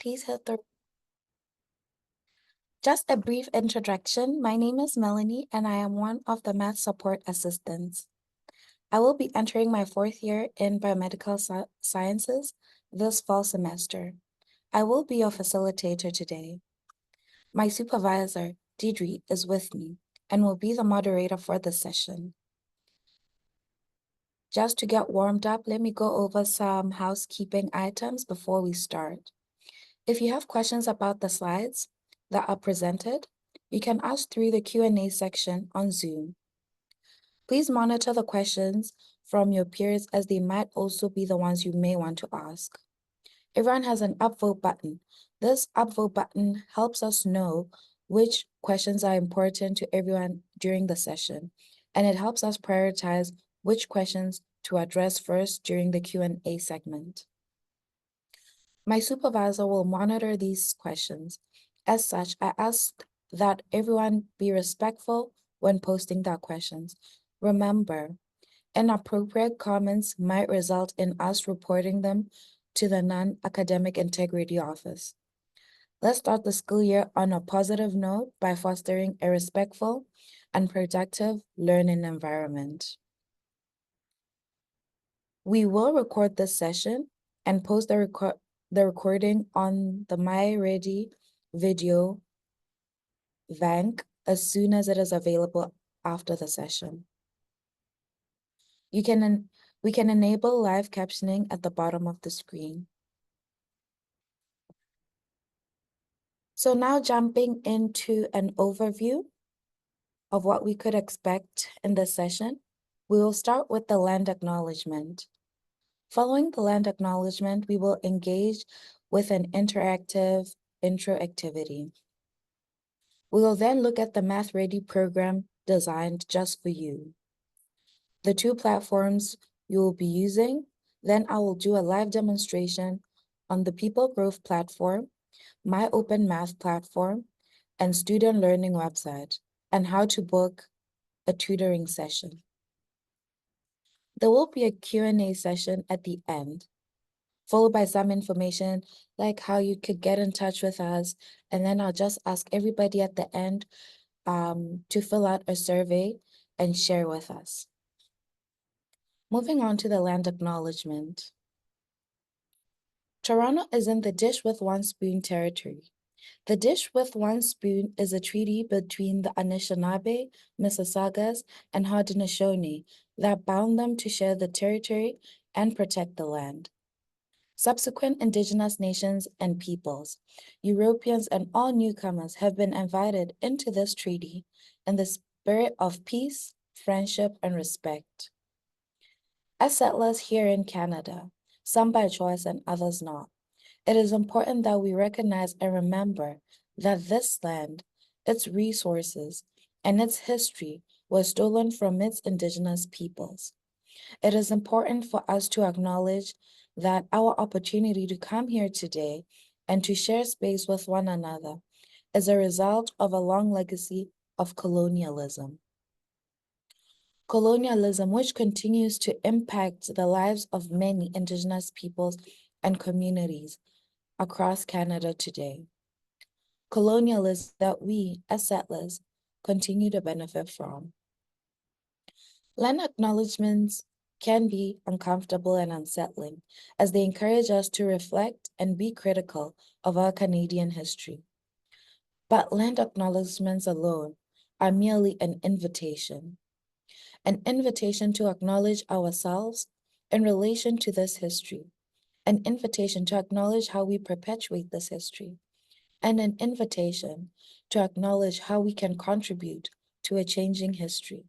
Please hit the. Just a brief introduction. My name is Melanie, and I am one of the math support assistants. I will be entering my fourth year in biomedical sciences this fall semester. I will be your facilitator today. My supervisor, Deidre, is with me and will be the moderator for this session. Just to get warmed up, let me go over some housekeeping items before we start. If you have questions about the slides that are presented, you can ask through the Q&A section on Zoom. Please monitor the questions from your peers as they might also be the ones you may want to ask. Everyone has an upvote button. This upvote button helps us know which questions are important to everyone during the session, and it helps us prioritize which questions to address first during the Q&A segment. My supervisor will monitor these questions. As such, I ask that everyone be respectful when posting their questions. Remember, inappropriate comments might result in us reporting them to the Non-Academic Integrity Office. Let's start the school year on a positive note by fostering a respectful and productive learning environment. We will record this session and post the recording on the MyReady video bank as soon as it is available after the session. We can enable live captioning at the bottom of the screen. So now jumping into an overview of what we could expect in this session, we will start with the land acknowledgement. Following the land acknowledgement, we will engage with an interactive intro activity. We will then look at the MathReady program designed just for you. The two platforms you will be using, then I will do a live demonstration on the People Growth platform, My Open Math platform, and Student Learning website, and how to book a tutoring session. There will be a Q&A session at the end, followed by some information like how you could get in touch with us, and then I'll just ask everybody at the end to fill out a survey and share with us. Moving on to the land acknowledgement. Toronto is in the Dish with One Spoon territory. The Dish with One Spoon is a treaty between the Anishinaabe, Mississaugas, and Haudenosaunee that bound them to share the territory and protect the land. Subsequent Indigenous nations and peoples, Europeans, and all newcomers have been invited into this treaty in the spirit of peace, friendship, and respect. As settlers here in Canada, some by choice and others not, it is important that we recognize and remember that this land, its resources, and its history was stolen from its Indigenous peoples. It is important for us to acknowledge that our opportunity to come here today and to share space with one another is a result of a long legacy of colonialism. Colonialism, which continues to impact the lives of many Indigenous peoples and communities across Canada today. Colonialism that we, as settlers, continue to benefit from. Land acknowledgements can be uncomfortable and unsettling, as they encourage us to reflect and be critical of our Canadian history. But land acknowledgements alone are merely an invitation to acknowledge ourselves in relation to this history, an invitation to acknowledge how we perpetuate this history, and an invitation to acknowledge how we can contribute to a changing history.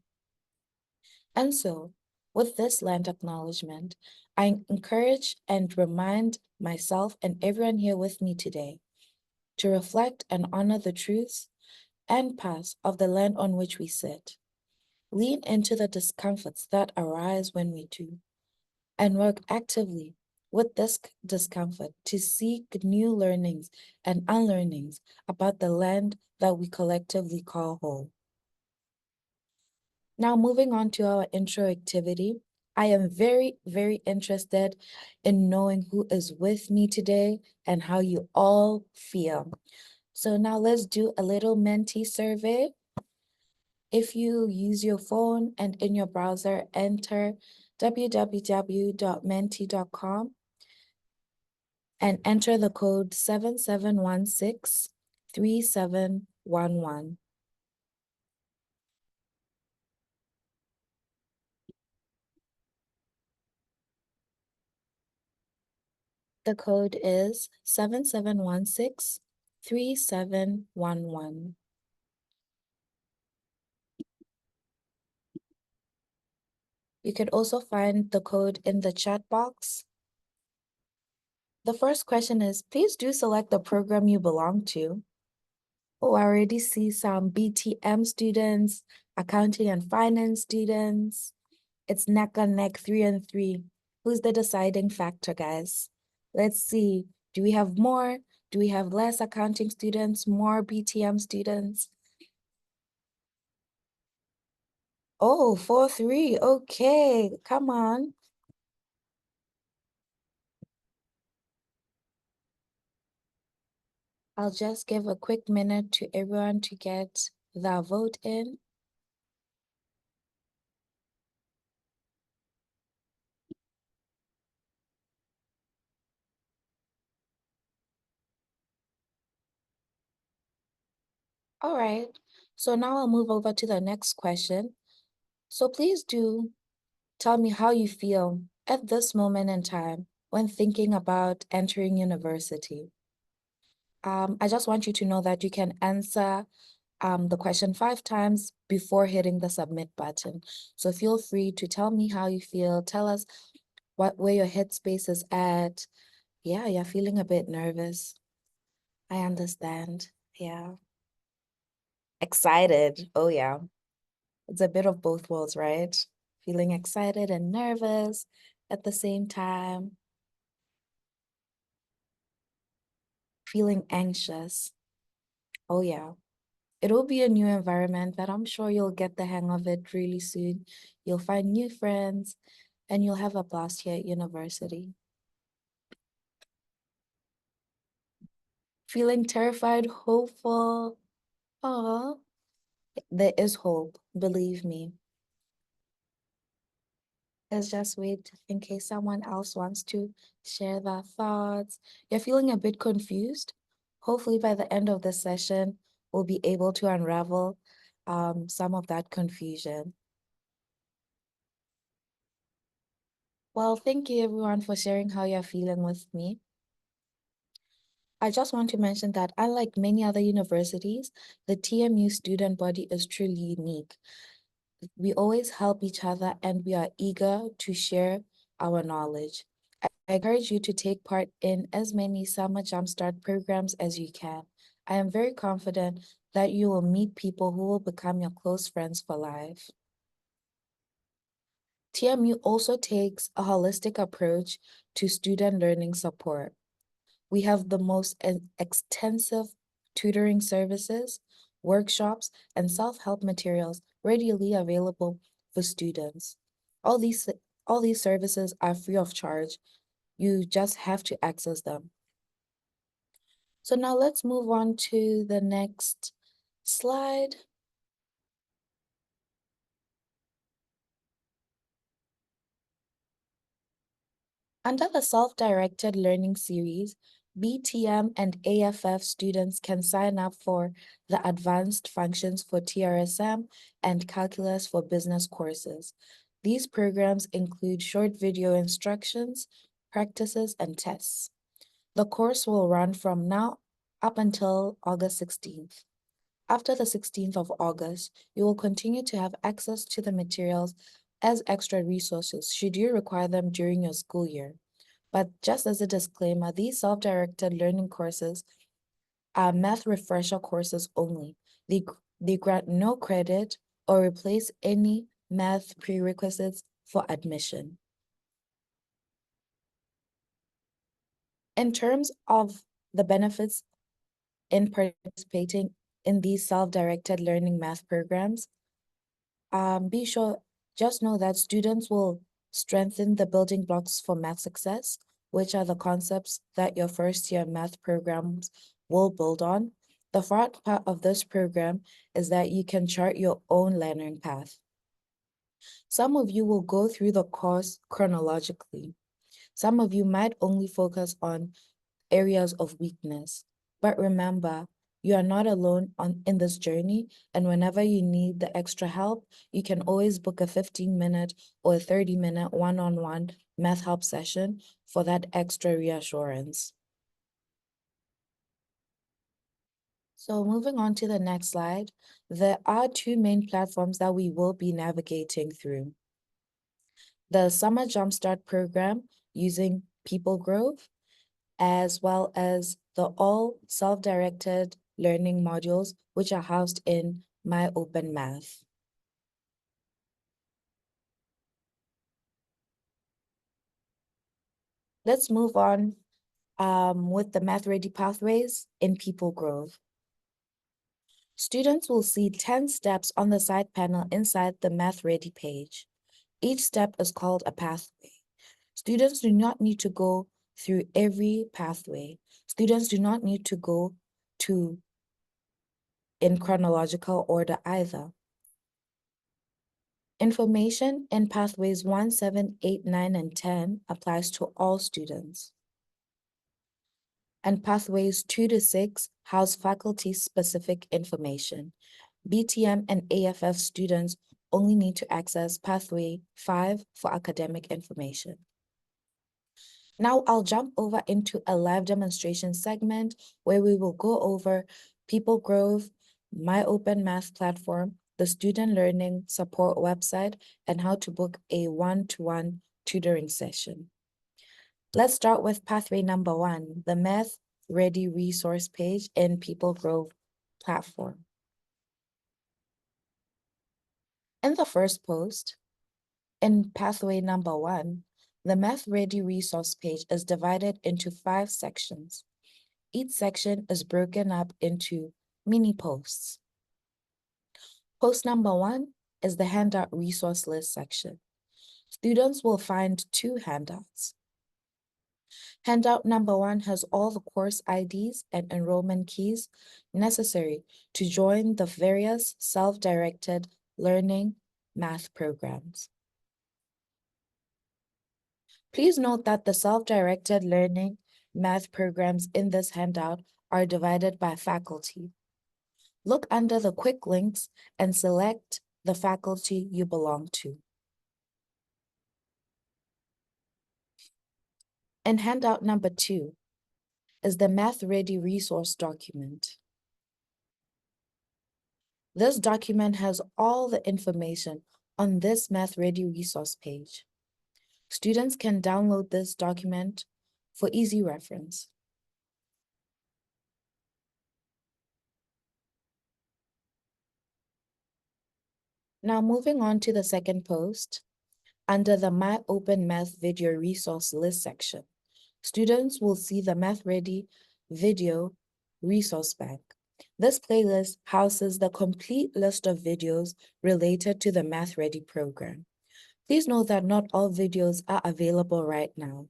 And so, with this land acknowledgement, I encourage and remind myself and everyone here with me today to reflect and honor the truths and past of the land on which we sit. Lean into the discomforts that arise when we do, and work actively with this discomfort to seek new learnings and unlearnings about the land that we collectively call home. Now, moving on to our intro activity, I am very, very interested in knowing who is with me today and how you all feel. So now let's do a little Menti survey. If you use your phone and in your browser, enter www.menti.com and enter the code 77163711. The code is 77163711. You could also find the code in the chat box. The first question is, please do select the program you belong to. Oh, I already see some BTM students, accounting and finance students. It's neck and neck, 3-3. Who's the deciding factor, guys? Let's see. Do we have more? Do we have less accounting students, more BTM students? Oh, 4-3. Okay, come on. I'll just give a quick minute to everyone to get the vote in. All right, so now I'll move over to the next question. So please do tell me how you feel at this moment in time when thinking about entering university. I just want you to know that you can answer the question 5 times before hitting the submit button. So feel free to tell me how you feel. Tell us where your headspace is at. Yeah, you're feeling a bit nervous. I understand. Yeah. Excited. Oh, yeah. It's a bit of both worlds, right? Feeling excited and nervous at the same time. Feeling anxious. Oh, yeah. It'll be a new environment, but I'm sure you'll get the hang of it really soon. You'll find new friends and you'll have a blast here at university. Feeling terrified, hopeful. Oh, there is hope, believe me. Let's just wait in case someone else wants to share their thoughts. You're feeling a bit confused? Hopefully by the end of the session, we'll be able to unravel some of that confusion. Well, thank you everyone for sharing how you're feeling with me. I just want to mention that unlike many other universities, the TMU student body is truly unique. We always help each other and we are eager to share our knowledge. I encourage you to take part in as many Summer Jumpstart programs as you can. I am very confident that you will meet people who will become your close friends for life. TMU also takes a holistic approach to student learning support. We have the most extensive tutoring services, workshops, and self-help materials readily available for students. All these, all these services are free of charge. You just have to access them. So now let's move on to the next slide. Under the Self-Directed Learning Series, BTM and AFF students can sign up for the Advanced Functions for TRSM and Calculus for Business courses. These programs include short video instructions, practices, and tests. The course will run from now up until August 16th. After the 16th of August, you will continue to have access to the materials as extra resources should you require them during your school year. But just as a disclaimer, these self-directed learning courses are math refresher courses only. They grant no credit or replace any math prerequisites for admission. In terms of the benefits in participating in these self-directed learning math programs, just know that students will strengthen the building blocks for math success, which are the concepts that your first-year math programs will build on. The front part of this program is that you can chart your own learning path. Some of you will go through the course chronologically. Some of you might only focus on areas of weakness. But remember, you are not alone in this journey, and whenever you need the extra help, you can always book a 15-minute or a 30-minute one-on-one math help session for that extra reassurance. So moving on to the next slide, there are two main platforms that we will be navigating through. The Summer Jumpstart program using PeopleGrove, as well as the all self-directed learning modules, which are housed in My Open Math. Let's move on with the Math Ready pathways in PeopleGrove. Students will see 10 steps on the side panel inside the Math Ready page. Each step is called a pathway. Students do not need to go through every pathway. Students do not need to go in chronological order either. Information in pathways 1, 7, 8, 9, and 10 applies to all students. And pathways 2 to 6 house faculty-specific information. BTM and AFF students only need to access pathway 5 for academic information. Now I'll jump over into a live demonstration segment where we will go over PeopleGrove, My Open Math platform, the student learning support website, and how to book a one-to-one tutoring session. Let's start with pathway number 1, the Math Ready resource page in PeopleGrove platform. In the first post, in pathway number 1, the Math Ready resource page is divided into 5 sections. Each section is broken up into mini posts. Post number 1 is the handout resource list section. Students will find 2 handouts. Handout number 1 has all the course IDs and enrollment keys necessary to join the various self-directed learning math programs. Please note that the self-directed learning math programs in this handout are divided by faculty. Look under the quick links and select the faculty you belong to. And handout number 2 is the Math Ready resource document. This document has all the information on this Math Ready resource page. Students can download this document for easy reference. Now moving on to the second post, under the My Open Math video resource list section, students will see the Math Ready video resource bank. This playlist houses the complete list of videos related to the Math Ready program. Please note that not all videos are available right now.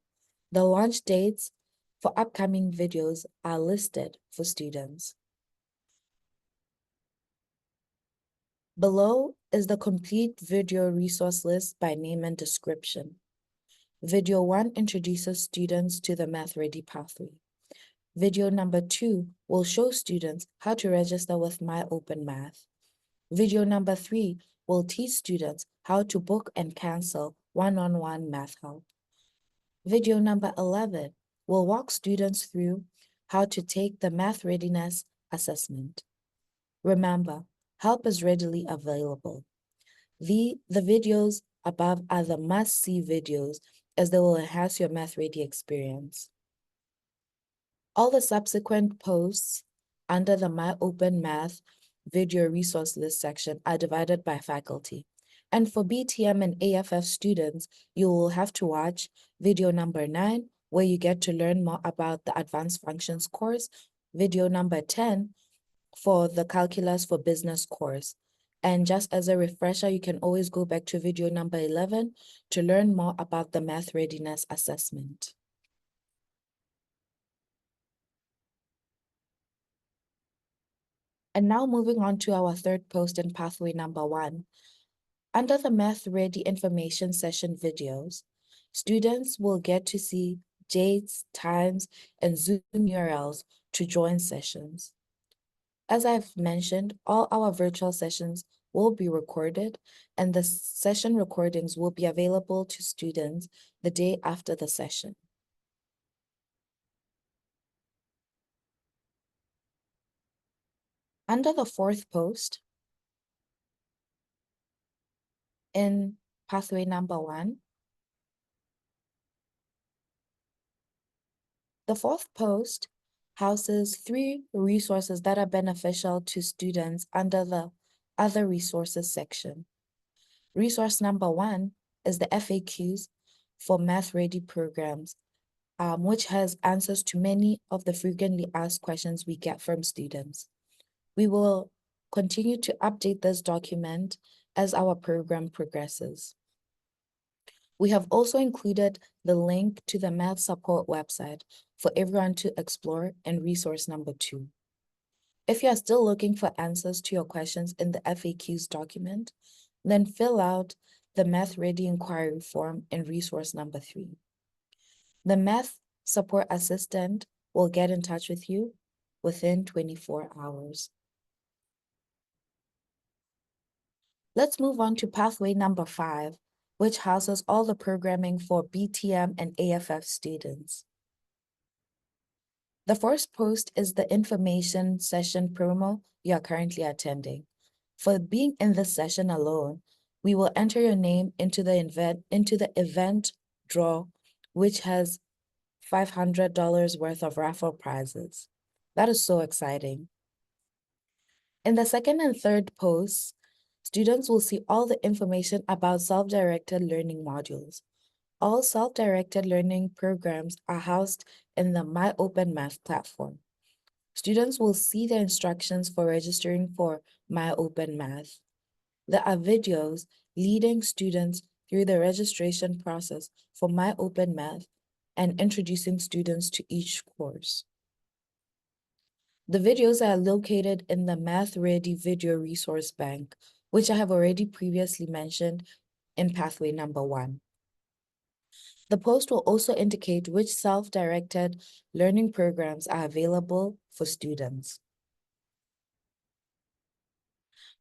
The launch dates for upcoming videos are listed for students. Below is the complete video resource list by name and description. Video 1 introduces students to the Math Ready pathway. Video number 2 will show students how to register with My Open Math. Video number 3 will teach students how to book and cancel one-on-one math help. Video number 11 will walk students through how to take the math readiness assessment. Remember, help is readily available. The videos above are the must-see videos as they will enhance your Math Ready experience. All the subsequent posts under the My Open Math video resource list section are divided by faculty. And for BTM and AFF students, you will have to watch video number 9, where you get to learn more about the Advanced Functions course, video number 10 for the Calculus for Business course, And just as a refresher, you can always go back to video number 11 to learn more about the Math Readiness Assessment. And now moving on to our third post in pathway number 1. Under the Math Ready information session videos, students will get to see dates, times, and Zoom URLs to join sessions. As I've mentioned, all our virtual sessions will be recorded, and the session recordings will be available to students the day after the session. Under the fourth post, in pathway number 1, the fourth post houses 3 resources that are beneficial to students under the Other Resources section. Resource number 1 is the FAQs for Math Ready programs, which has answers to many of the frequently asked questions we get from students. We will continue to update this document as our program progresses. We have also included the link to the Math Support website for everyone to explore in resource number 2. If you are still looking for answers to your questions in the FAQs document, then fill out the Math Ready inquiry form in resource number 3. The Math Support Assistant will get in touch with you within 24 hours. Let's move on to pathway number 5, which houses all the programming for BTM and AFF students. The first post is the information session promo you are currently attending. For being in this session alone, we will enter your name into the event draw, which has $500 worth of raffle prizes. That is so exciting. In the second and third posts, students will see all the information about self-directed learning modules. All self-directed learning programs are housed in the MyOpenMath platform. Students will see the instructions for registering for MyOpenMath. There are videos leading students through the registration process for MyOpenMath and introducing students to each course. The videos are located in the Math Ready Video Resource Bank, which I have already previously mentioned in pathway number 1. The post will also indicate which self-directed learning programs are available for students.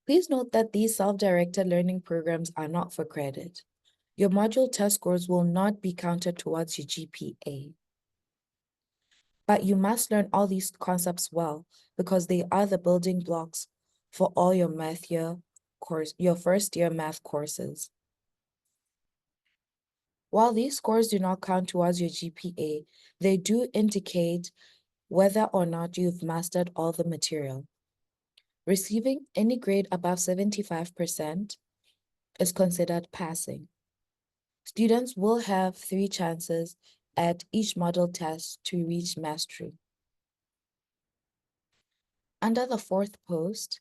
Please note that these self-directed learning programs are not for credit. Your module test scores will not be counted towards your GPA. But you must learn all these concepts well because they are the building blocks for all your your first year math courses. While these scores do not count towards your GPA, they do indicate whether or not you've mastered all the material. Receiving any grade above 75% is considered passing. Students will have 3 chances at each model test to reach mastery. Under the fourth post,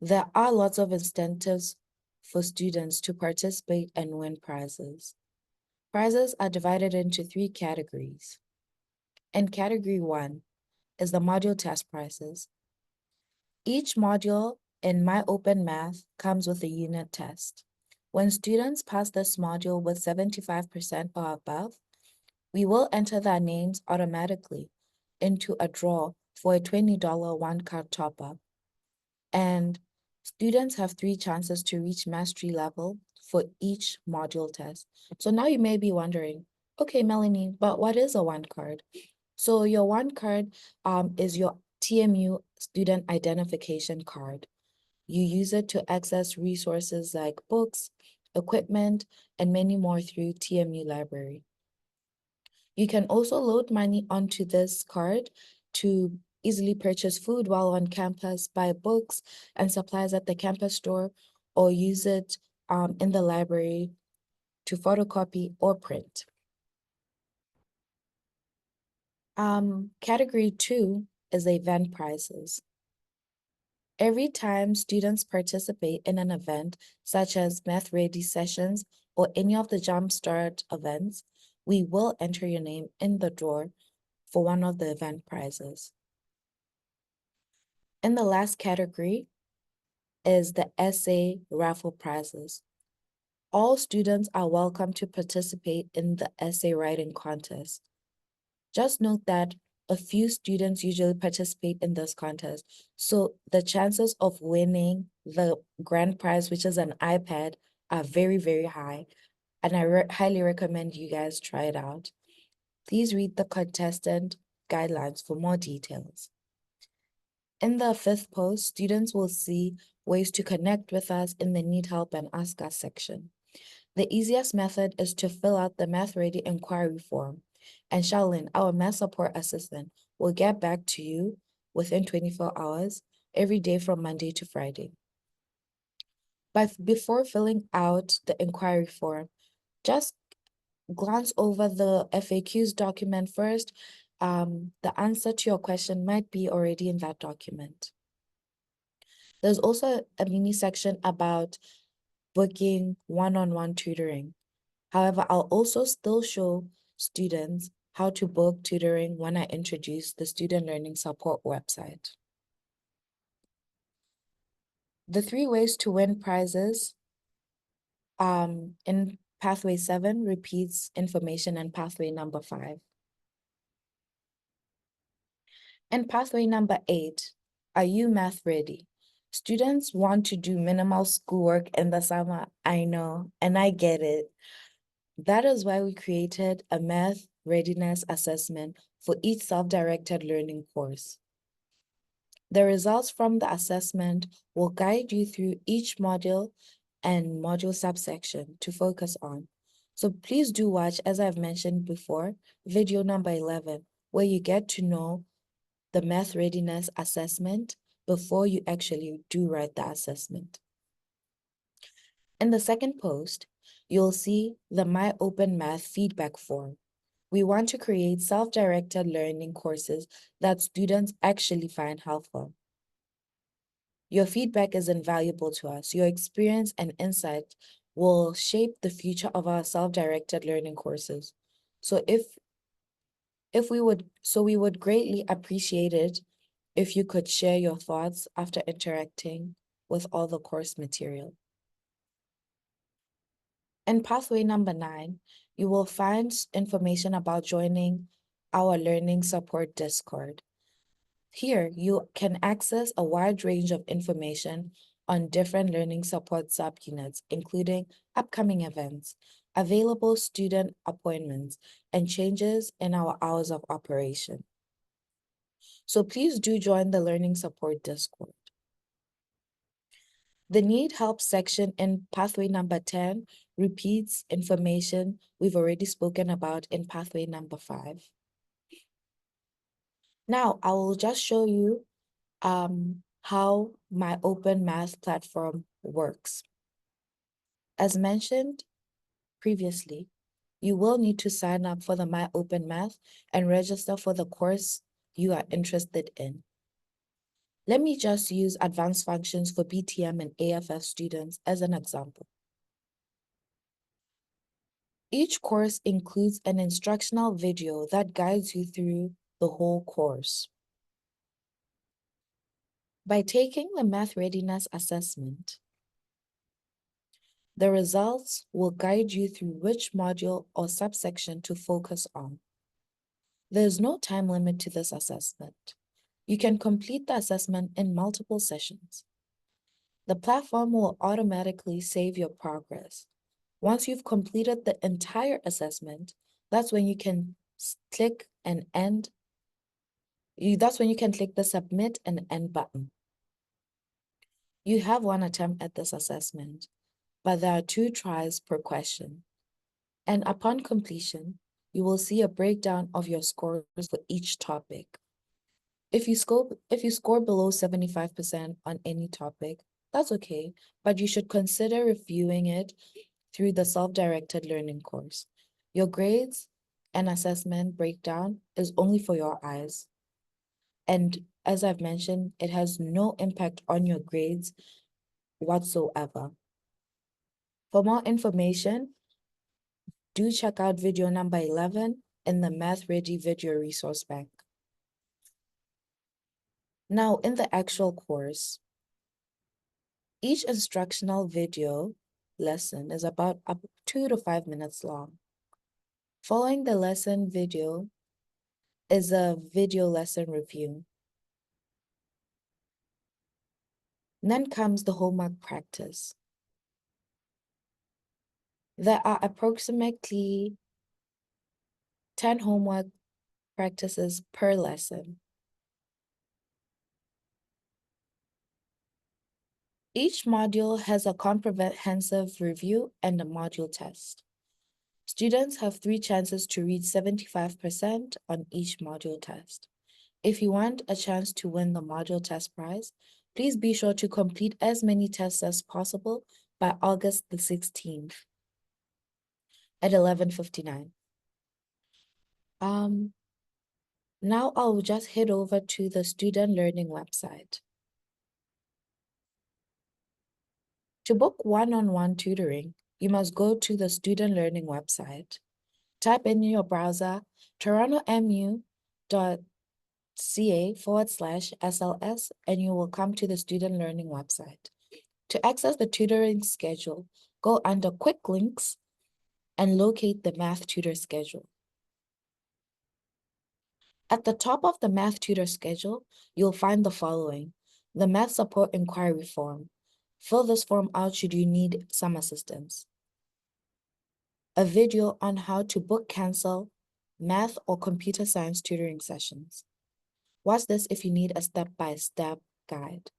there are lots of incentives for students to participate and win prizes. Prizes are divided into 3 categories. And category 1 is the module test prizes. Each module in MyOpenMath comes with a unit test. When students pass this module with 75% or above, we will enter their names automatically into a draw for a $20 one-card top-up. And students have 3 chances to reach mastery level for each module test. So now you may be wondering, okay, Melanie, but what is a one card? So your one card is your TMU student identification card. You use it to access resources like books, equipment, and many more through TMU library. You can also load money onto this card to easily purchase food while on campus, buy books and supplies at the campus store, or use it in the library to photocopy or print. Category 2 is event prizes. Every time students participate in an event, such as Math Ready sessions or any of the Jumpstart events, we will enter your name in the drawer for one of the event prizes. In the last category is the essay raffle prizes. All students are welcome to participate in the essay writing contest. Just note that a few students usually participate in this contest, so the chances of winning the grand prize, which is an iPad, are very, very high, and I highly recommend you guys try it out. Please read the contestant guidelines for more details. In the fifth post, students will see ways to connect with us in the Need Help and Ask Us section. The easiest method is to fill out the Math Ready inquiry form, and Shaolin, our math support assistant, will get back to you within 24 hours every day from Monday to Friday. But before filling out the inquiry form, just glance over the FAQs document first. The answer to your question might be already in that document. There's also a mini section about booking one-on-one tutoring. However, I'll also still show students how to book tutoring when I introduce the Student Learning Support website. The 3 ways to win prizes in Pathway 7 repeats information in Pathway number 5. In Pathway number 8, are you math ready? Students want to do minimal schoolwork in the summer, I know, and I get it. That is why we created a math readiness assessment for each self-directed learning course. The results from the assessment will guide you through each module and module subsection to focus on. So please do watch, as I've mentioned before, video number 11, where you get to know the math readiness assessment before you actually do write the assessment. In the second post, you'll see the My Open Math feedback form. We want to create self-directed learning courses that students actually find helpful. Your feedback is invaluable to us. Your experience and insight will shape the future of our self-directed learning courses. So we would greatly appreciate it if you could share your thoughts after interacting with all the course material. In Pathway number 9, you will find information about joining our Learning Support Discord. Here, you can access a wide range of information on different learning support subunits, including upcoming events, available student appointments, and changes in our hours of operation. So please do join the Learning Support Discord. The Need Help section in Pathway number 10 repeats information we've already spoken about in Pathway number 5. Now, I will just show you how my Open Math platform works. As mentioned previously, you will need to sign up for the My Open Math and register for the course you are interested in. Let me just use advanced functions for BTM and AFF students as an example. Each course includes an instructional video that guides you through the whole course. By taking the Math Readiness Assessment, the results will guide you through which module or subsection to focus on. There is no time limit to this assessment. You can complete the assessment in multiple sessions. The platform will automatically save your progress. Once you've completed the entire assessment, that's when you can click and end. That's when you can click the submit and end button. You have 1 attempt at this assessment, but there are 2 tries per question. And upon completion, you will see a breakdown of your scores for each topic. If you score below 75% on any topic, that's okay, but you should consider reviewing it through the self-directed learning course. Your grades and assessment breakdown is only for your eyes. And as I've mentioned, it has no impact on your grades whatsoever. For more information, do check out video number 11 in the Math Ready video resource bank. Now, in the actual course, each instructional video lesson is about up 2 to 5 minutes long. Following the lesson video is a video lesson review. Then comes the homework practice. There are approximately 10 homework practices per lesson. Each module has a comprehensive review and a module test. Students have 3 chances to read 75% on each module test. If you want a chance to win the module test prize, please be sure to complete as many tests as possible by August the 16th at 11:59. Now I'll just head over to the Student Learning website. To book one-on-one tutoring, you must go to the Student Learning website. Type in your browser torontomu.ca/SLS and you will come to the Student Learning website. To access the tutoring schedule, go under Quick Links and locate the Math Tutor schedule. At the top of the Math Tutor schedule, you'll find the following: the Math Support Inquiry Form. Fill this form out should you need some assistance. A video on how to book, cancel math or computer science tutoring sessions. Watch this if you need a step-by-step guide.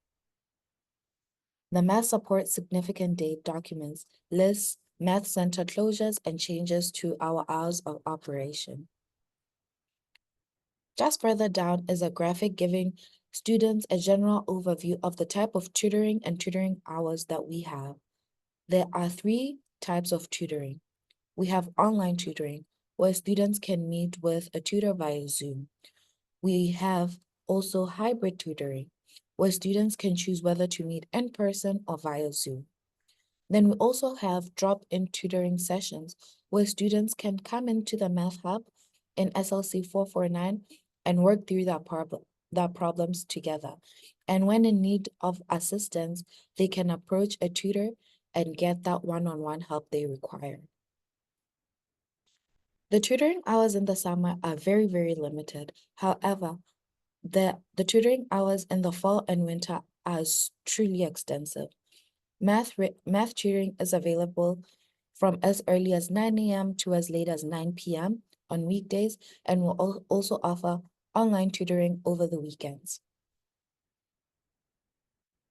The Math Support Significant Date documents lists Math Center closures and changes to our hours of operation. Just further down is a graphic giving students a general overview of the type of tutoring and tutoring hours that we have. There are 3 types of tutoring. We have online tutoring, where students can meet with a tutor via Zoom. We have also hybrid tutoring, where students can choose whether to meet in person or via Zoom. Then we also have drop-in tutoring sessions, where students can come into the Math Hub in SLC 449 and work through their problems together. And when in need of assistance, they can approach a tutor and get that one-on-one help they require. The tutoring hours in the summer are very, very limited. However, the tutoring hours in the fall and winter are truly extensive. Math tutoring is available from as early as 9 a.m. to as late as 9 p.m. on weekdays, and will also offer online tutoring over the weekends.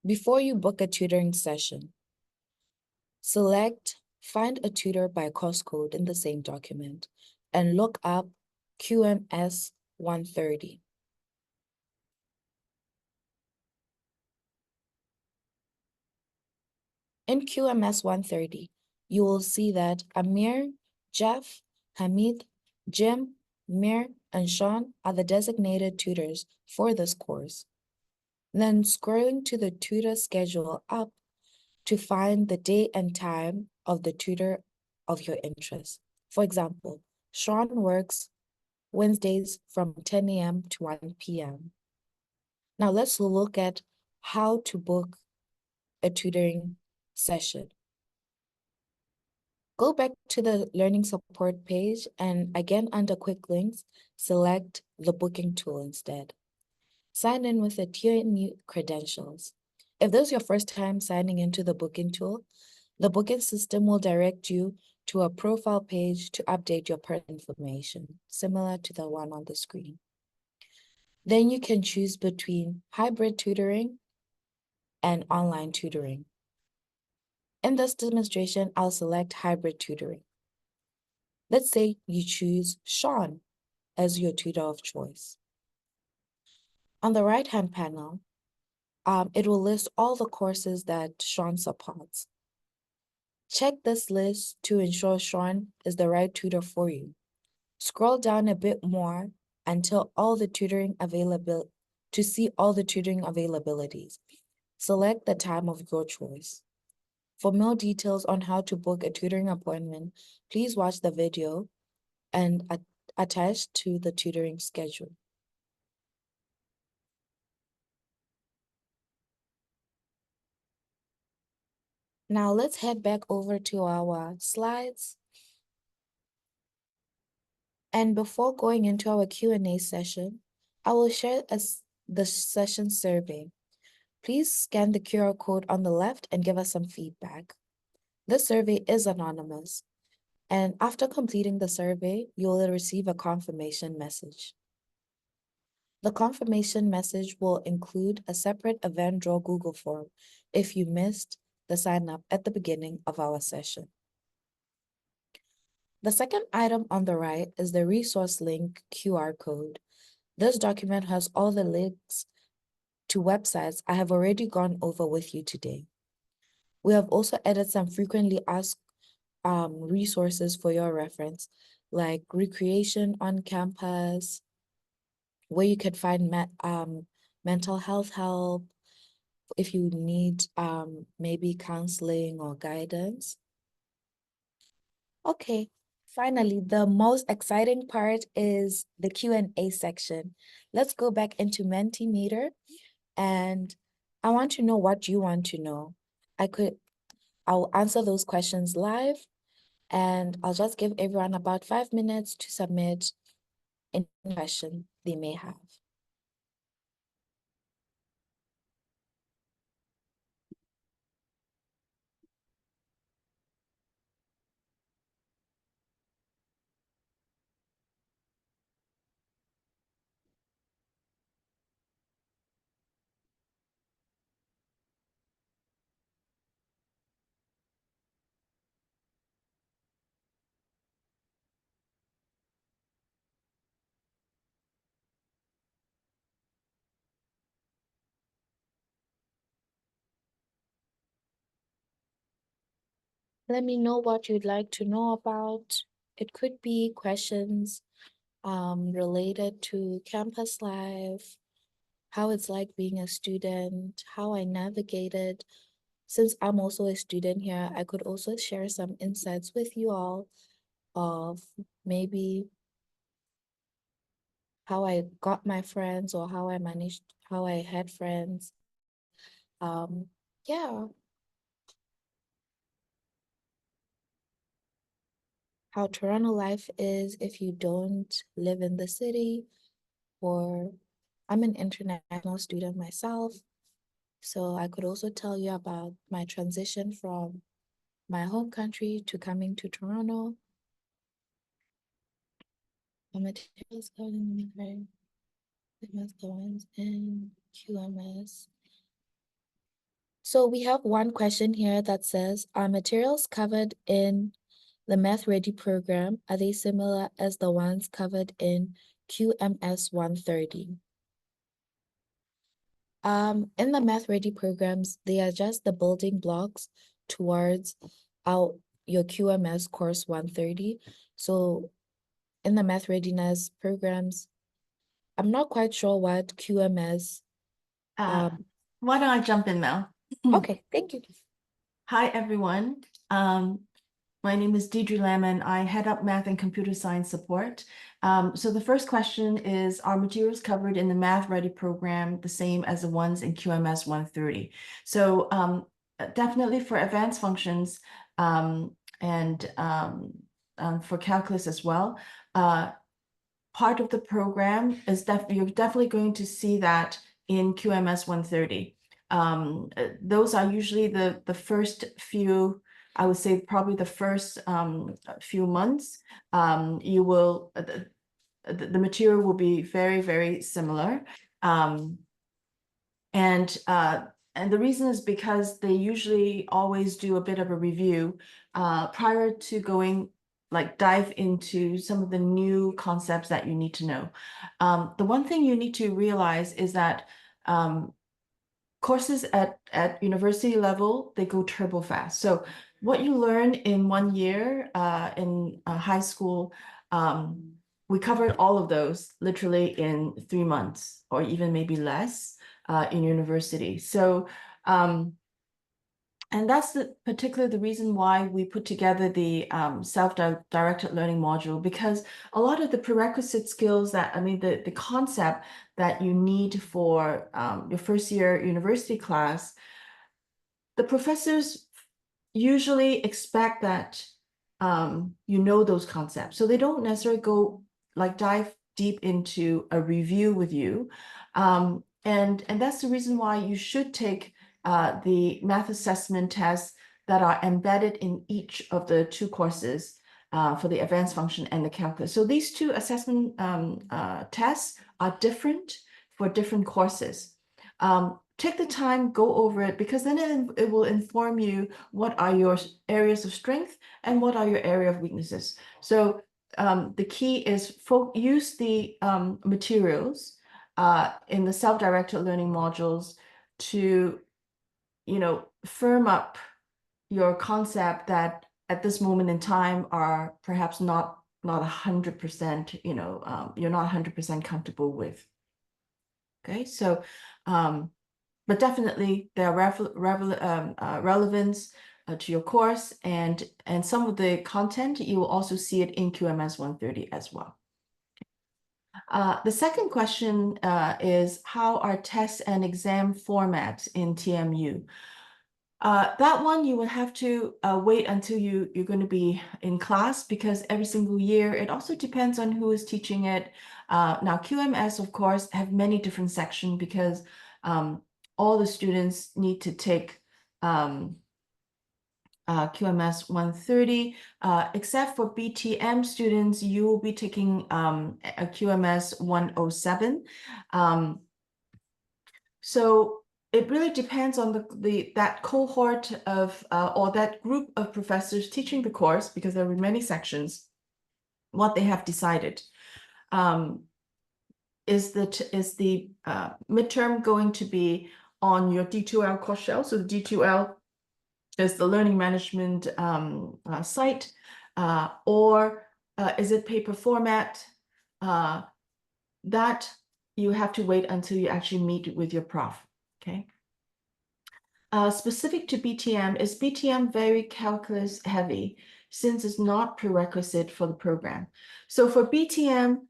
Before you book a tutoring session, select Find a Tutor by course code in the same document and look up QMS 130. In QMS 130, you will see that Amir, Jeff, Hamid, Jim, Mir, and Sean are the designated tutors for this course. Then scrolling to the tutor schedule up to find the day and time of the tutor of your interest. For example, Sean works Wednesdays from 10 a.m. to 1 p.m. Now let's look at how to book a tutoring session. Go back to the learning support page and again under quick links, select the booking tool instead. Sign in with the TNU credentials. If this is your first time signing into the booking tool, the booking system will direct you to a profile page to update your personal information, similar to the one on the screen. Then you can choose between hybrid tutoring and online tutoring. In this demonstration, I'll select hybrid tutoring. Let's say you choose Sean as your tutor of choice. On the right-hand panel, it will list all the courses that Sean supports. Check this list to ensure Sean is the right tutor for you. Scroll down a bit more until all the tutoring to see all the tutoring availabilities. Select the time of your choice. For more details on how to book a tutoring appointment, please watch the video and attached to the tutoring schedule. Now let's head back over to our slides. And before going into our Q&A session, I will share the session survey. Please scan the QR code on the left and give us some feedback. This survey is anonymous, and after completing the survey, you will receive a confirmation message. The confirmation message will include a separate event draw Google form if you missed the sign up at the beginning of our session. The second item on the right is the resource link QR code. This document has all the links to websites I have already gone over with you today. We have also added some frequently asked resources for your reference, like recreation on campus, where you can find mental health help, if you need maybe counseling or guidance. Okay, finally, the most exciting part is the Q&A section. Let's go back into Mentimeter, and I want to know what you want to know. I'll answer those questions live, and I'll just give everyone about 5 minutes to submit any question they may have. Let me know what you'd like to know about. It could be questions related to campus life, how it's like being a student, how I navigated. Since I'm also a student here, I could also share some insights with you all of maybe how I got my friends or how I had friends. Yeah. How Toronto life is if you don't live in the city, or I'm an international student myself. So I could also tell you about my transition from my home country to coming to Toronto. The materials going in the ones in QMS. So we have one question here that says, are materials covered in the Math Ready program, are they similar as the ones covered in QMS 130? In the Math Ready programs, they are just the building blocks towards your QMS course 130. So in the Math Readiness programs, I'm not quite sure what QMS. Why don't I jump in, Mel? Okay, thank you. Hi, everyone. My name is Deidre Lamon. I head up math and computer science support. So the first question is, are materials covered in the Math Ready program the same as the ones in QMS 130? So definitely for advanced functions and for calculus as well, part of the program is you're definitely going to see that in QMS 130. Those are usually the first few, I would say probably the first few months. You will, the material will be very, very similar. And the reason is because they usually always do a bit of a review prior to going dive into some of the new concepts that you need to know. The one thing you need to realize is that courses at university level, they go turbo fast. So what you learn in 1 year in high school we covered all of those literally in 3 months or even maybe less in university. So, and that's the reason why we put together the self-directed learning module, because a lot of the prerequisite skills the concept that you need for your first year university class, the professors usually expect that you know those concepts. So they don't necessarily go dive deep into a review with you. And that's the reason why you should take the math assessment tests that are embedded in each of the 2 courses for the advanced function and the calculus. So these 2 assessment tests are different for different courses. Take the time, go over it, because then it will inform you what are your areas of strength and what are your area of weaknesses. So the key is use the materials in the self-directed learning modules to, firm up your concept that at this moment in time are perhaps not 100%, you're not 100% comfortable with. Okay, so but definitely there are relevance to your course, and some of the content you will also see it in QMS 130 as well. The second question is, how are tests and exam formats in TMU? That one you will have to wait until you're going to be in class, because every single year it also depends on who is teaching it. Now QMS, of course, have many different sections, because all the students need to take QMS 130, except for BTM students, you will be taking a QMS 107. So it really depends on that cohort of or that group of professors teaching the course, because there are many sections, what they have decided. Is the midterm going to be on your D2L course shell? So the D2L is the learning management site, or is it paper format? That you have to wait until you actually meet with your prof, okay? Specific to BTM, is BTM very calculus heavy, since it's not prerequisite for the program? So for BTM,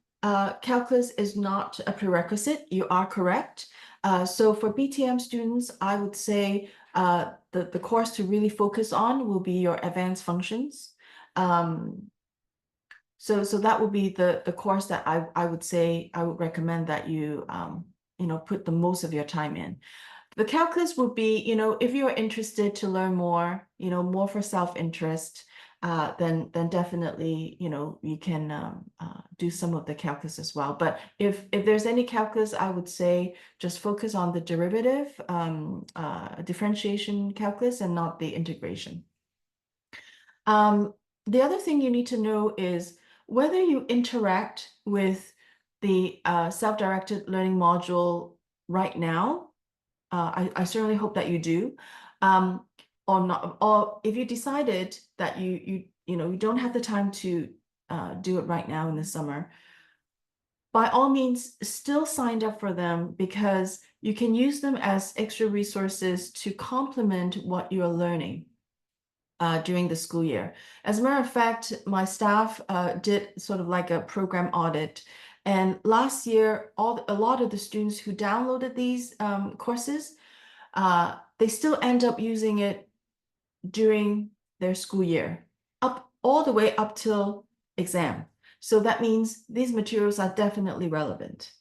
calculus is not a prerequisite. You are correct. So for BTM students, I would say the course to really focus on will be your advanced functions. So that would be the course that I would say I would recommend that you put the most of your time in. The calculus would be, if you're interested to learn more, more for self-interest, then definitely, you can do some of the calculus as well. But if there's any calculus, I would say just focus on the derivative, differentiation calculus, and not the integration. The other thing you need to know is whether you interact with the self-directed learning module right now. I certainly hope that you do, or not. Or if you decided that you don't have the time to do it right now in the summer, by all means, still sign up for them, because you can use them as extra resources to complement what you're learning during the school year. As a matter of fact, my staff did sort of like a program audit. And last year, a lot of the students who downloaded these courses, they still end up using it during their school year, all the way up till exam. So that means these materials are definitely relevant.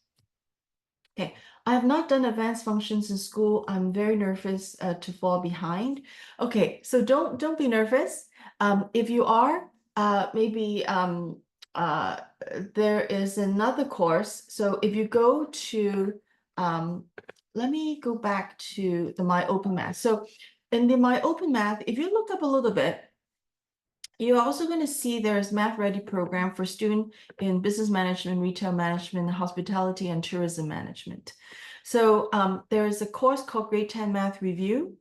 Okay, I have not done advanced functions in school. I'm very nervous to fall behind. Okay, so don't be nervous. If you are, maybe there is another course. So if you go to, let me go back to the My Open Math. So in the My Open Math, if you look up a little bit, you're also going to see there's Math Ready program for student in business management, retail management, hospitality, and tourism management. So there is a course called Grade 10 Math Review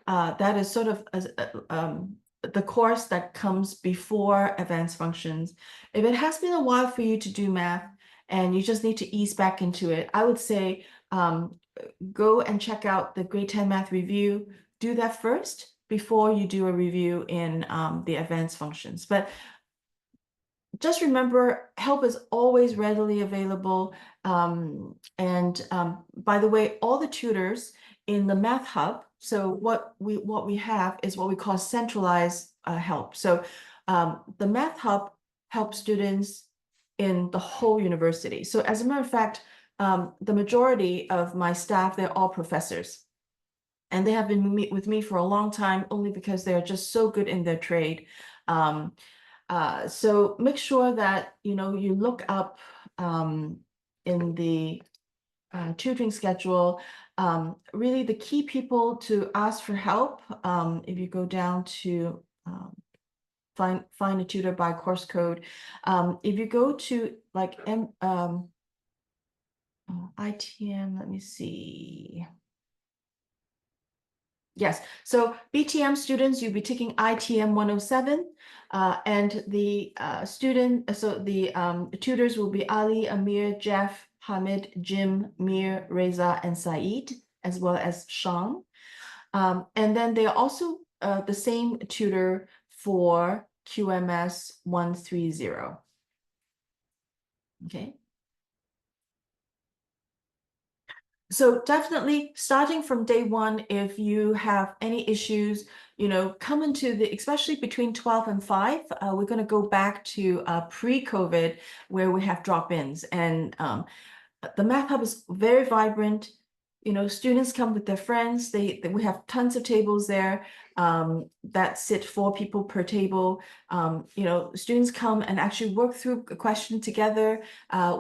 that is sort of the course that comes before advanced functions. If it has been a while for you to do math and you just need to ease back into it, I would say go and check out the grade 10 math review. Do that first before you do a review in the advanced functions. But just remember, help is always readily available. And by the way, all the tutors in the Math Hub, so what we have is what we call centralized help. So the Math Hub helps students in the whole university. So as a matter of fact, the majority of my staff, they're all professors. And they have been with me for a long time, only because they're just so good in their trade. So make sure that, you look up in the tutoring schedule, really the key people to ask for help. If you go down to find a tutor by course code. If you go to like ITM, let me see. Yes, so BTM students, you'll be taking ITM 107, and the tutors will be Ali, Amir, Jeff, Hamid, Jim, Mir, Reza, and Saeed, as well as Sean. And then they are also the same tutor for QMS 130. Okay. So definitely starting from day one, if you have any issues, come into especially between 12 and 5, we're going to go back to pre-COVID where we have drop-ins, and the Math Hub is very vibrant. Students come with their friends. We have tons of tables there that sit 4 people per table. Students come and actually work through a question together.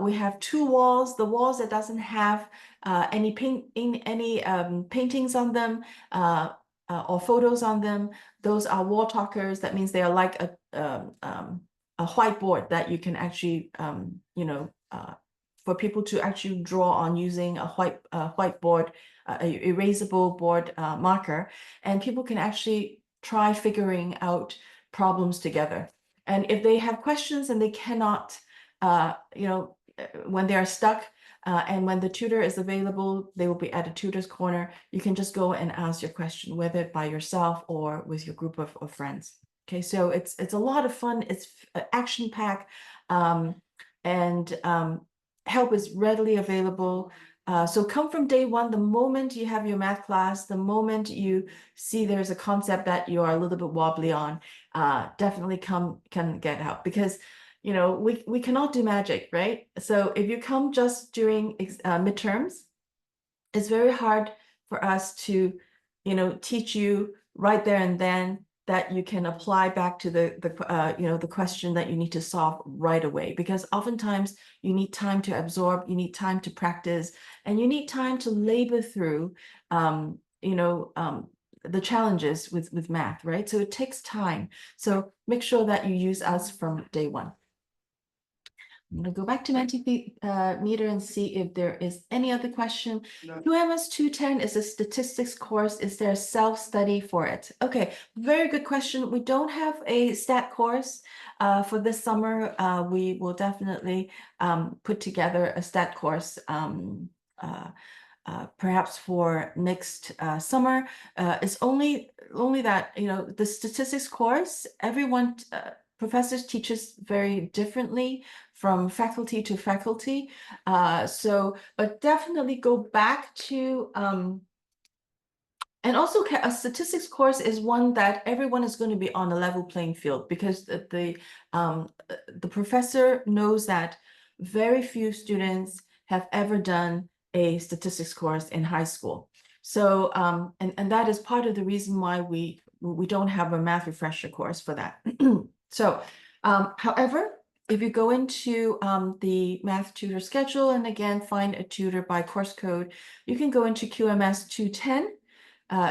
We have 2 walls. The walls that doesn't have any paintings on them or photos on them, those are wall talkers. That means they are like a whiteboard that you can actually for people to actually draw on using a whiteboard, erasable board marker, and people can actually try figuring out problems together. And if they have questions and they cannot, when they are stuck, and when the tutor is available, they will be at a tutor's corner. You can just go and ask your question, whether by yourself or with your group of friends. Okay, so it's a lot of fun. It's action-packed, and help is readily available. So come from day one. The moment you have your math class, the moment you see there's a concept that you are a little bit wobbly on, definitely can get help, because we cannot do magic, right? So if you come just during midterms, it's very hard for us to teach you right there and then that you can apply back to the question that you need to solve right away, because oftentimes you need time to absorb, you need time to practice, and you need time to labor through the challenges with math, right? So it takes time. So make sure that you use us from day one. I'm going to go back to Mentimeter and see if there is any other question. No. QMS 210 is a statistics course. Is there a self-study for it? Okay, very good question. We don't have a stat course for this summer. We will definitely put together a stat course perhaps for next summer. It's only that, the statistics course, everyone, professors teaches very differently from faculty to faculty. But definitely go back to, and also a statistics course is one that everyone is going to be on a level playing field, because the professor knows that very few students have ever done a statistics course in high school. So, and that is part of the reason why we don't have a math refresher course for that. So, however, if you go into the math tutor schedule and again find a tutor by course code, you can go into QMS 210.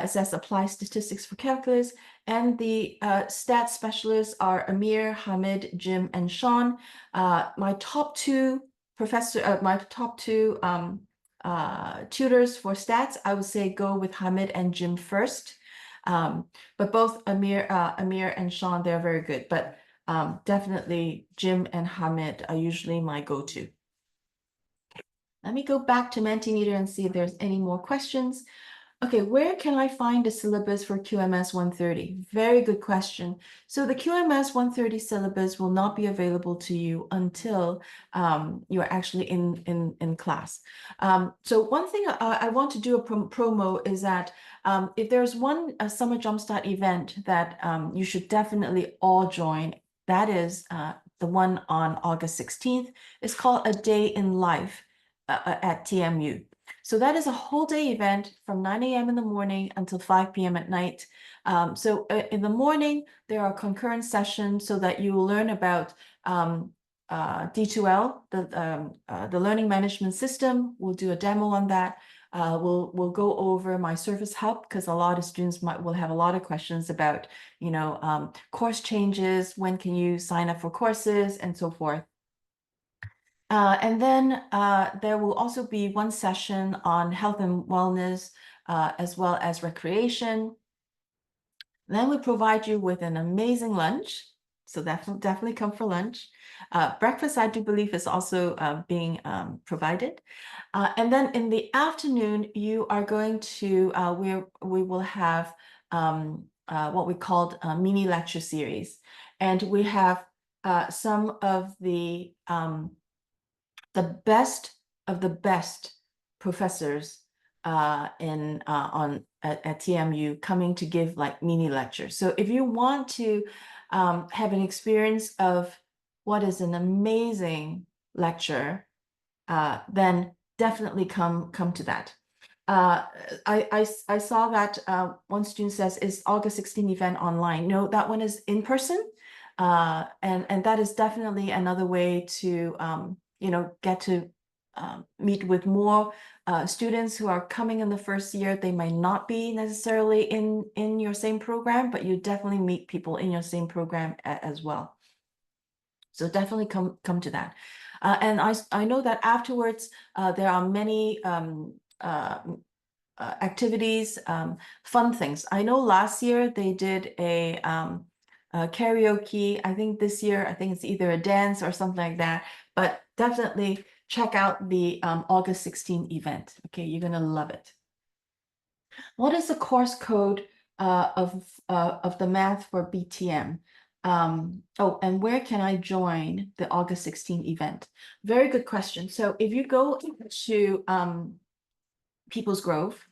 It says apply statistics for calculus, and the stat specialists are Amir, Hamid, Jim, and Sean. My top 2 tutors for stats, I would say go with Hamid and Jim first. But both Amir and Sean, they're very good. But definitely Jim and Hamid are usually my go-to. Let me go back to Mentimeter and see if there's any more questions. Okay, where can I find the syllabus for QMS 130? Very good question. So the QMS 130 syllabus will not be available to you until you're actually in class. So one thing I want to do a promo is that if there's one Summer Jumpstart event that you should definitely all join, that is the one on August 16th. It's called A Day in Life at TMU. So that is a whole day event from 9 a.m. in the morning until 5 p.m. at night. So in the morning, there are concurrent sessions so that you will learn about D2L, the learning management system. We'll do a demo on that. We'll go over my Service Hub because a lot of students will have a lot of questions about, course changes, when can you sign up for courses, and so forth. And then there will also be one session on health and wellness, as well as recreation. Then we provide you with an amazing lunch. So definitely come for lunch. Breakfast, I do believe, is also being provided. And then in the afternoon, you are going to, we will have what we called a mini lecture series. And we have some of the best of the best professors at TMU coming to give like mini lectures. So if you want to have an experience of what is an amazing lecture, then definitely come to that. I saw that one student says, is August 16 event online? No, that one is in person. And that is definitely another way to get to meet with more students who are coming in the first year. They might not be necessarily in your same program, but you definitely meet people in your same program as well. So definitely come to that. And I know that afterwards there are many activities, fun things. I know last year they did a karaoke. I think this year, I think it's either a dance or something like that. But definitely check out the August 16 event. Okay, you're gonna love it. What is the course code of the math for BTM? Oh, and where can I join the August 16 event? Very good question. So if you go to People's Grove,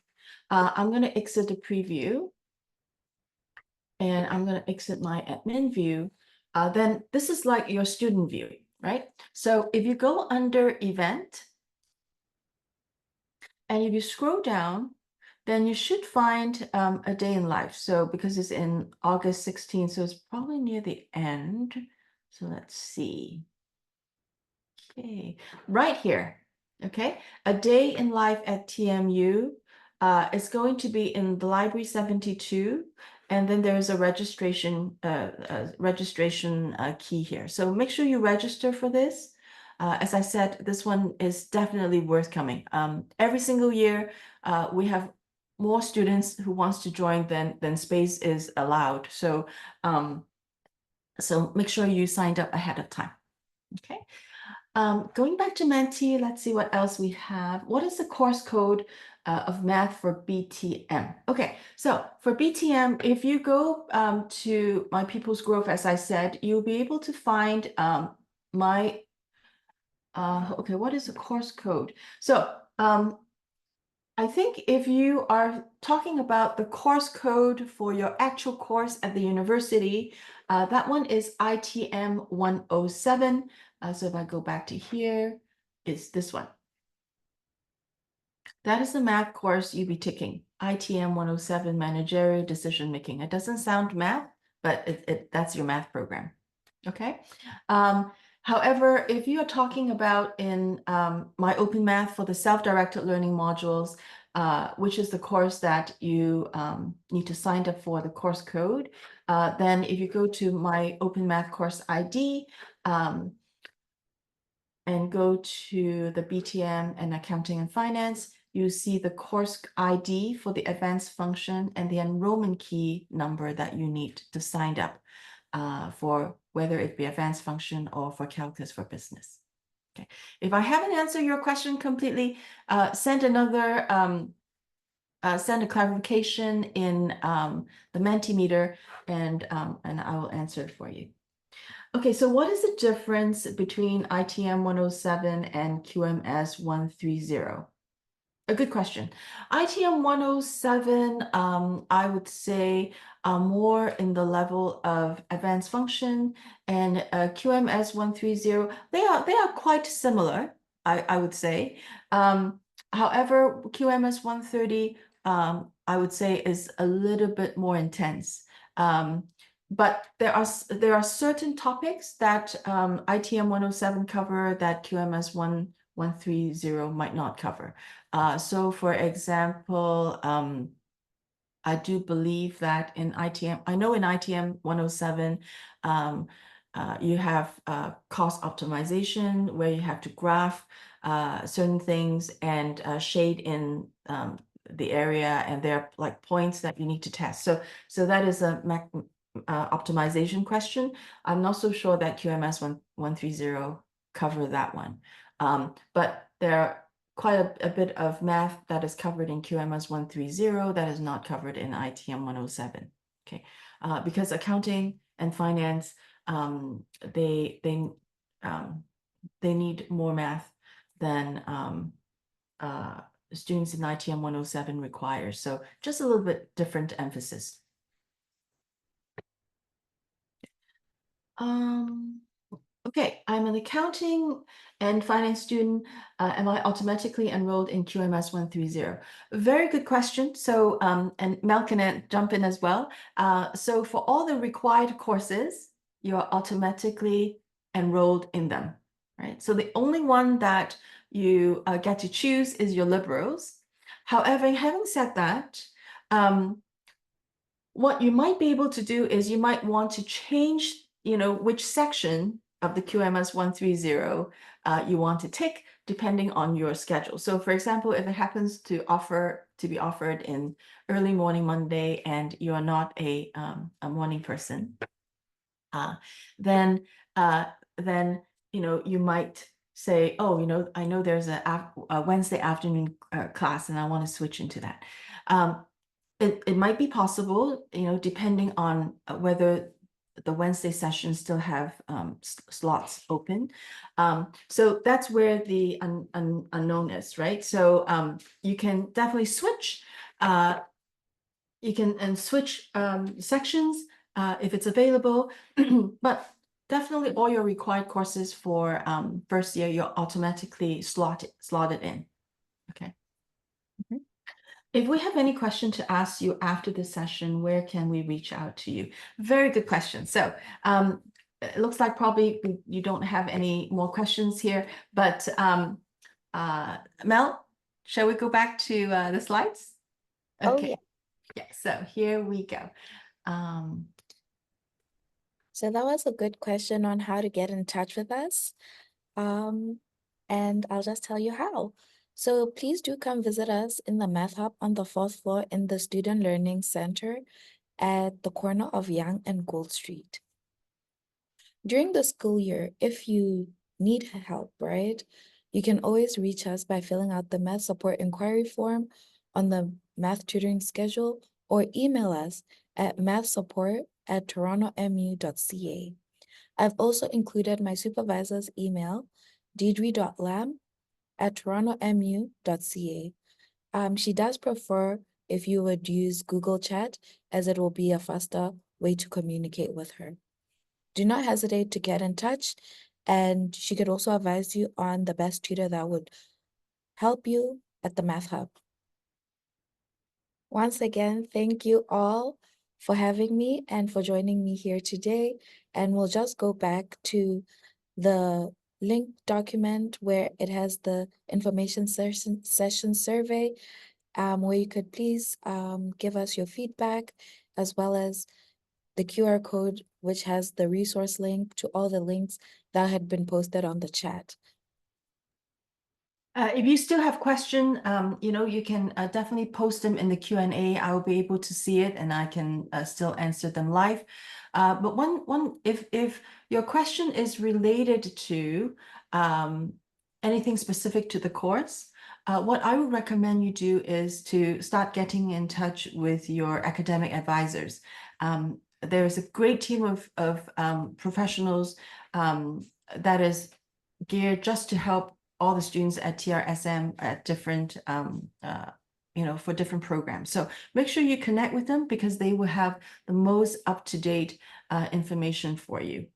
I'm going to exit the preview. And I'm going to exit my admin view. Then this is like your student view, right? So if you go under event, and if you scroll down, then you should find a day in life. So because it's in August 16th, so it's probably near the end. So let's see. Okay, right here. Okay, a day in life at TMU. It's going to be in the library 72. And then there's a registration key here. So make sure you register for this. As I said, this one is definitely worth coming. Every single year, we have more students who wants to join than space is allowed. So, so make sure you signed up ahead of time. Okay. Going back to Menti, let's see what else we have. What is the course code of math for BTM? Okay, so for BTM, if you go to my People's Grove, as I said, you'll be able to find my, okay, what is the course code? So I think if you are talking about the course code for your actual course at the university, that one is ITM 107. So if I go back to here, it's this one. That is the math course you'll be taking, ITM 107, Managerial Decision Making. It doesn't sound math, but that's your math program, okay? However, if you are talking about in my Open Math for the self-directed learning modules, which is the course that you need to sign up for the course code, then if you go to my Open Math course ID, and go to the BTM and Accounting and Finance, you see the course ID for the advanced function and the enrollment key number that you need to sign up for whether it be advanced function or for calculus for business. Okay, if I haven't answered your question completely, send a clarification in the Mentimeter, and I will answer it for you. Okay, so what is the difference between ITM 107 and QMS 130? A good question. ITM 107, I would say, more in the level of advanced function, and QMS 130, they are quite similar, I would say. However, QMS 130, I would say, is a little bit more intense. But there are certain topics that ITM 107 cover that QMS 130 might not cover. So for example, I do believe that in ITM, I know in ITM 107, you have cost optimization where you have to graph certain things and shade in the area, and there are like points that you need to test. So that is a optimization question. I'm not so sure that QMS 130 cover that one. But there are quite a bit of math that is covered in QMS 130 that is not covered in ITM 107. Okay, because accounting and finance, they need more math than students in ITM 107 require. So just a little bit different emphasis. Okay, I'm an accounting and finance student. Am I automatically enrolled in QMS 130? Very good question. So, and Mel can jump in as well. So for all the required courses, you're automatically enrolled in them, right? So the only one that you get to choose is your liberals. However, having said that, what you might be able to do is you might want to change, which section of the QMS 130 you want to take depending on your schedule. So for example, if it happens to be offered in early morning Monday and you are not a morning person, then you might say, oh, I know there's a Wednesday afternoon class and I want to switch into that. It might be possible, depending on whether the Wednesday sessions still have slots open. So that's where the unknown is, right? So you can definitely switch. You can switch sections if it's available, but definitely all your required courses for first year, you're automatically slotted in. Okay. If we have any question to ask you after the session, where can we reach out to you? Very good question. So it looks like probably you don't have any more questions here, but Mel, shall we go back to the slides? Okay. Yeah, so here we go. So that was a good question on how to get in touch with us. And I'll just tell you how. So please do come visit us in the Math Hub on the 4th floor in the Student Learning Center at the corner of Yonge and Gold Street. During the school year, if you need help, right, you can always reach us by filling out the math support inquiry form on the math tutoring schedule or email us at mathsupport@torontomu.ca. I've also included my supervisor's email, deidre.lam@torontomu.ca. She does prefer if you would use Google Chat, as it will be a faster way to communicate with her. Do not hesitate to get in touch, and she could also advise you on the best tutor that would help you at the Math Hub. Once again, thank you all for having me and for joining me here today. And we'll just go back to the link document where it has the information session survey, where you could please give us your feedback, as well as the QR code, which has the resource link to all the links that had been posted on the chat. If you still have question, you can definitely post them in the Q&A. I will be able to see it and I can still answer them live. But if your question is related to anything specific to the course, what I would recommend you do is to start getting in touch with your academic advisors. There's a great team of professionals that is geared just to help all the students at TRSM at different, for different programs. So make sure you connect with them because they will have the most up-to-date information for you.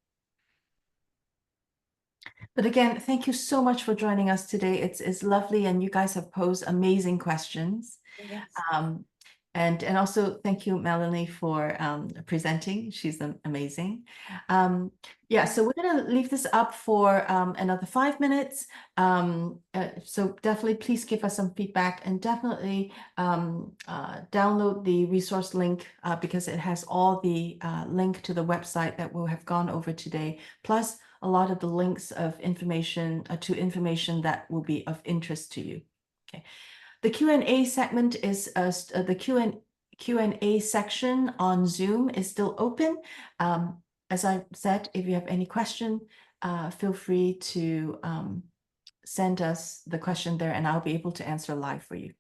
But again, thank you so much for joining us today. It's lovely, and you guys have posed amazing questions. Yes. And also thank you, Melanie, for presenting. She's amazing. Yeah, so we're going to leave this up for another 5 minutes. So definitely please give us some feedback and definitely download the resource link because it has all the link to the website that we'll have gone over today, plus a lot of the links of information to information that will be of interest to you. Okay. The Q&A segment is the Q&A section on Zoom is still open. As I said, if you have any question, feel free to send us the question there and I'll be able to answer live for you.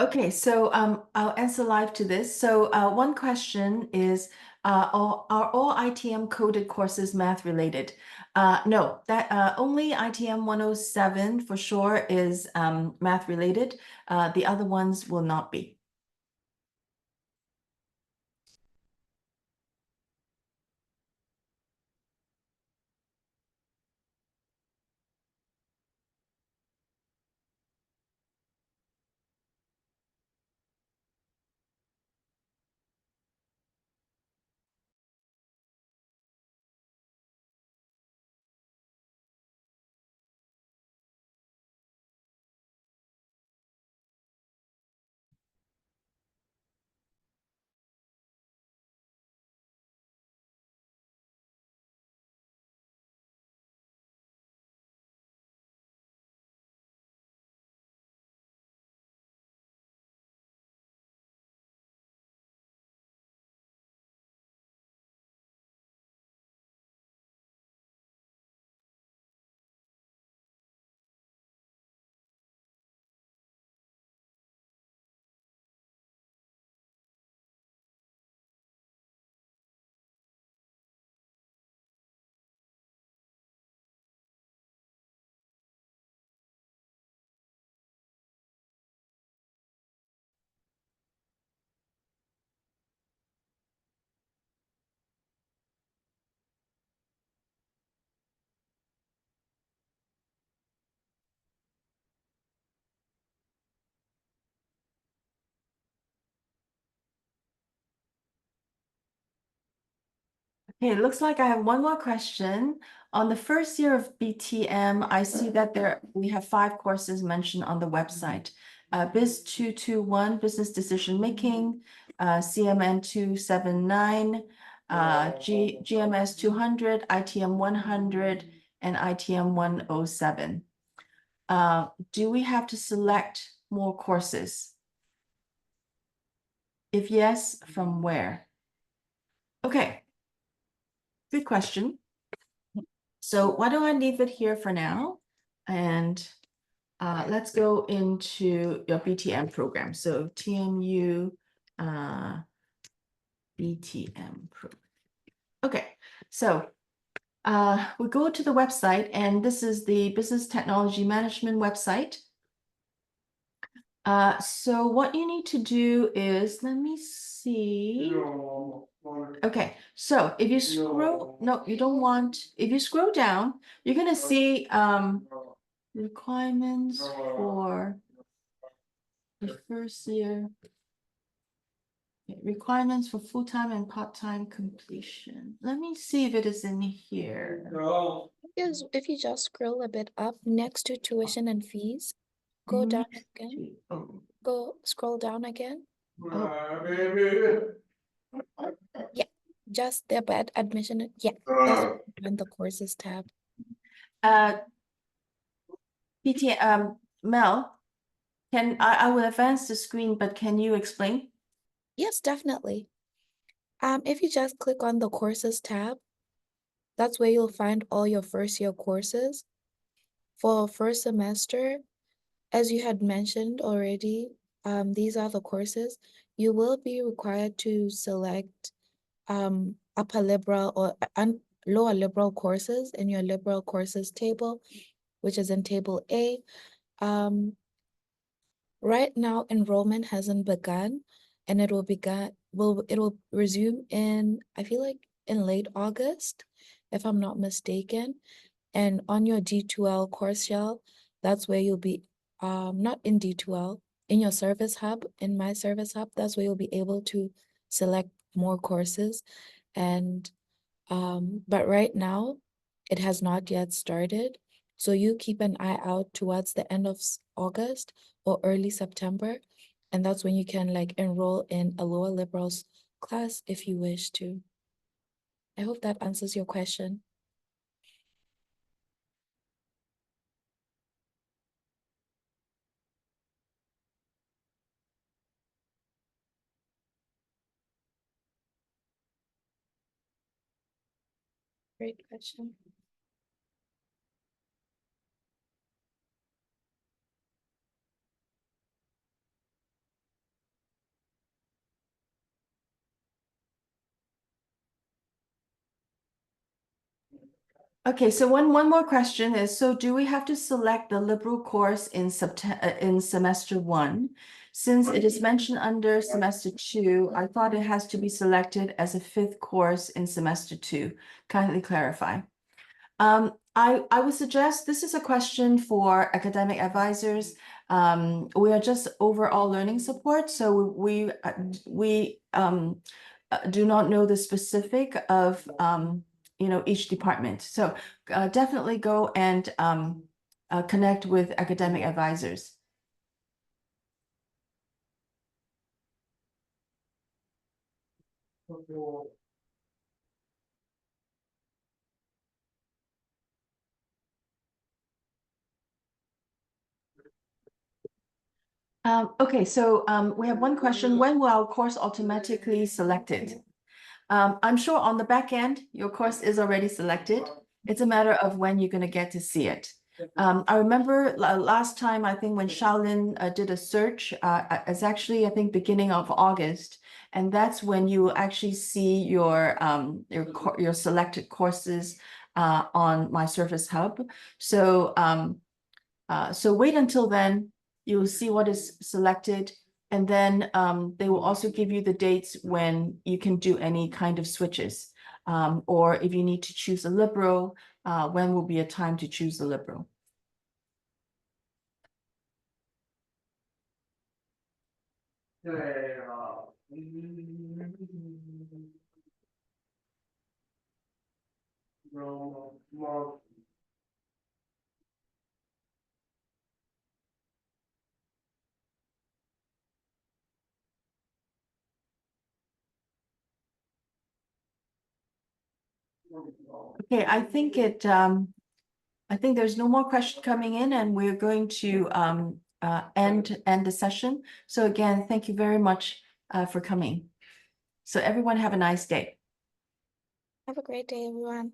Okay, so I'll answer live to this. So one question is, are all ITM coded courses math related? No, that only ITM 107 for sure is math related. The other ones will not be. Okay, it looks like I have one more question. On the first year of BTM, I see that we have 5 courses mentioned on the website. Biz 221, Business Decision Making, CMN 279, GMS 200, ITM 100, and ITM 107. Do we have to select more courses? If yes, from where? Okay. Good question. So why don't I leave it here for now? And let's go into your BTM program. So TMU BTM program. Okay, so we go to the website, and this is the Business Technology Management website. So what you need to do is, let me see. Okay, so if you scroll, no, you don't want, if you scroll down, you're gonna see requirements for the first year. Okay, requirements for full-time and part-time completion. Let me see if it is in here. Because if you just scroll a bit up next to tuition and fees, go down again, Oh, go scroll down again. Yeah, just there, but admission, yeah, that's on the courses tab. PT, Mel, I will advance the screen, but can you explain? Yes, definitely. If you just click on the courses tab, that's where you'll find all your first year courses. For first semester, as you had mentioned already, these are the courses. You will be required to select upper liberal or lower liberal courses in your liberal courses table, which is in table A. Right now, enrollment hasn't begun, and it will resume in, I feel like, in late August, if I'm not mistaken. And on your D2L course shell, that's where you'll be not in D2L, in your service hub, in my service hub, that's where you'll be able to select more courses. And but right now it has not yet started. So you keep an eye out towards the end of August or early September, and that's when you can like enroll in a lower liberals class if you wish to. I hope that answers your question. Great question. Okay, so one more question is, so do we have to select the liberal course in semester 1? Since it is mentioned under semester 2, I thought it has to be selected as a 5th course in semester 2. Kindly clarify. I would suggest this is a question for academic advisors. We are just overall learning support, so we do not know the specific of each department. So definitely go and connect with academic advisors. Okay, so we have one question. When will our course automatically selected? I'm sure on the back end, your course is already selected. It's a matter of when you're going to get to see it. I remember last time, I think when Shaolin did a search, it's actually, I think, beginning of August. And that's when you actually see your selected courses on My Service Hub. So, so wait until then, you'll see what is selected. And then they will also give you the dates when you can do any kind of switches. Or if you need to choose a liberal, when will be a time to choose the liberal. Okay, I think there's no more question coming in, and we're going to end the session. So again, thank you very much for coming. So everyone have a nice day. Have a great day, everyone.